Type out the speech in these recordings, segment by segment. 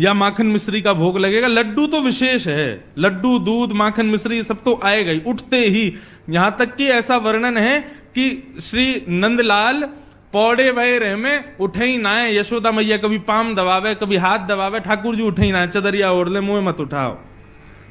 या माखन मिश्री का भोग लगेगा। लड्डू तो विशेष है, लड्डू दूध माखन मिश्री ये सब तो आएगा ही उठते ही। यहां तक कि ऐसा वर्णन है कि श्री नंदलाल पौड़े भय रहे में उठे ही ना है। यशोदा मैया कभी पाम दबावे कभी हाथ दबावे, ठाकुर जी उठे ही ना, चदरिया ओढ़ ले मुंह मत उठाओ।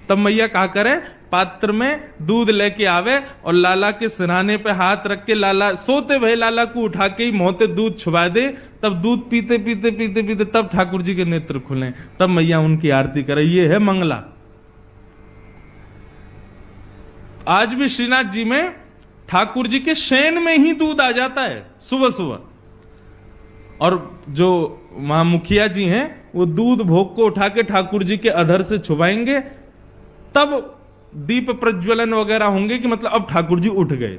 तब मैया कहा करे पात्र में दूध लेके आवे और लाला के सिरहाने पे हाथ रख के लाला सोते भय लाला को उठा के ही मोहते दूध छुपा दे। तब दूध पीते पीते पीते पीते तब ठाकुर जी के नेत्र खुले, तब मैया उनकी आरती करे। ये है मंगला। आज भी श्रीनाथ जी में ठाकुर जी के शयन में ही दूध आ जाता है सुबह सुबह। और जो वहां मुखिया जी हैं वो दूध भोग को उठा के ठाकुर जी के अधर से छुपाएंगे, तब दीप प्रज्वलन वगैरह होंगे कि मतलब अब ठाकुर जी उठ गए।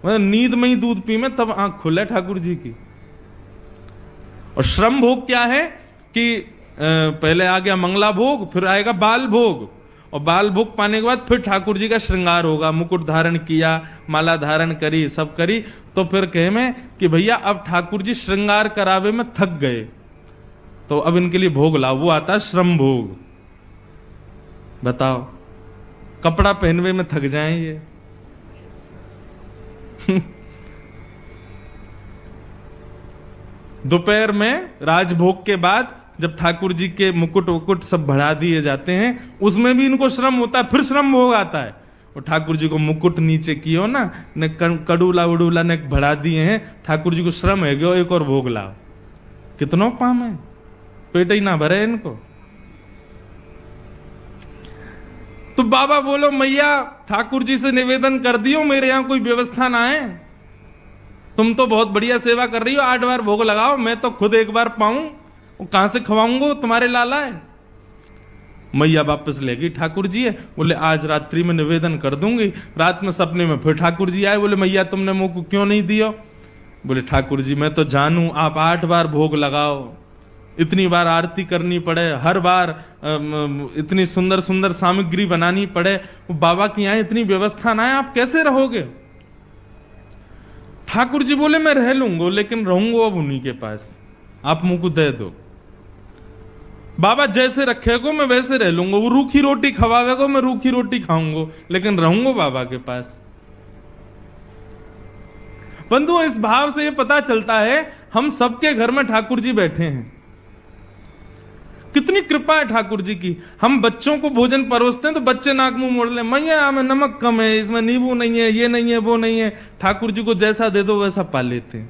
मतलब नींद में ही दूध पी में तब आंख खुले ठाकुर जी की। और श्रम भोग क्या है कि पहले आ गया मंगला भोग, फिर आएगा बाल भोग, और बाल भोग पाने के बाद फिर ठाकुर जी का श्रृंगार होगा। मुकुट धारण किया, माला धारण करी, सब करी, तो फिर कहे में कि भैया अब ठाकुर जी श्रृंगार करावे में थक गए तो अब इनके लिए भोग लाओ। वो आता श्रम भोग। बताओ, कपड़ा पहनवे में थक जाएं ये। दोपहर में राजभोग के बाद जब ठाकुर जी के मुकुट वुकुट सब बढ़ा दिए जाते हैं, उसमें भी इनको श्रम होता है, फिर श्रम भोग आता है। और ठाकुर जी को मुकुट नीचे कियो ना, ने कड़ूला उड़ूला ने बढ़ा दिए हैं, ठाकुर जी को श्रम है गयो एक और भोग लाओ। कितनों पाम है, पेट ही ना भरे इनको। तो बाबा बोलो मैया ठाकुर जी से निवेदन कर दियो मेरे यहां कोई व्यवस्था ना है। तुम तो बहुत बढ़िया सेवा कर रही हो, 8 बार भोग लगाओ, मैं तो खुद एक बार पाऊं, कहां से खवाऊंगा, तुम्हारे लाला है। मैया वापस ले गई। ठाकुर जी है, बोले आज रात्रि में निवेदन कर दूंगी। रात में सपने में फिर ठाकुर जी आए, बोले मैया तुमने मुंह को क्यों नहीं दियो। बोले ठाकुर जी मैं तो जानू आप 8 बार भोग लगाओ, इतनी बार आरती करनी पड़े, हर बार इतनी सुंदर सुंदर सामग्री बनानी पड़े, बाबा की यहां इतनी व्यवस्था ना है, आप कैसे रहोगे। ठाकुर जी बोले मैं रह लूंगा, लेकिन रहूंगा अब उन्हीं के पास, आप मुंह को दे दो। बाबा जैसे रखेगो मैं वैसे रह लूंगा, वो रूखी रोटी खवावेगो मैं रूखी रोटी खाऊंगा, लेकिन रहूंगा बाबा के पास। बंधु इस भाव से ये पता चलता है हम सबके घर में ठाकुर जी बैठे हैं। कितनी कृपा है ठाकुर जी की। हम बच्चों को भोजन परोसते हैं तो बच्चे नाक मुंह मोड़ ले, मैया में नमक कम है, इसमें नींबू नहीं है, ये नहीं है, वो नहीं है। ठाकुर जी को जैसा दे दो वैसा पा लेते हैं।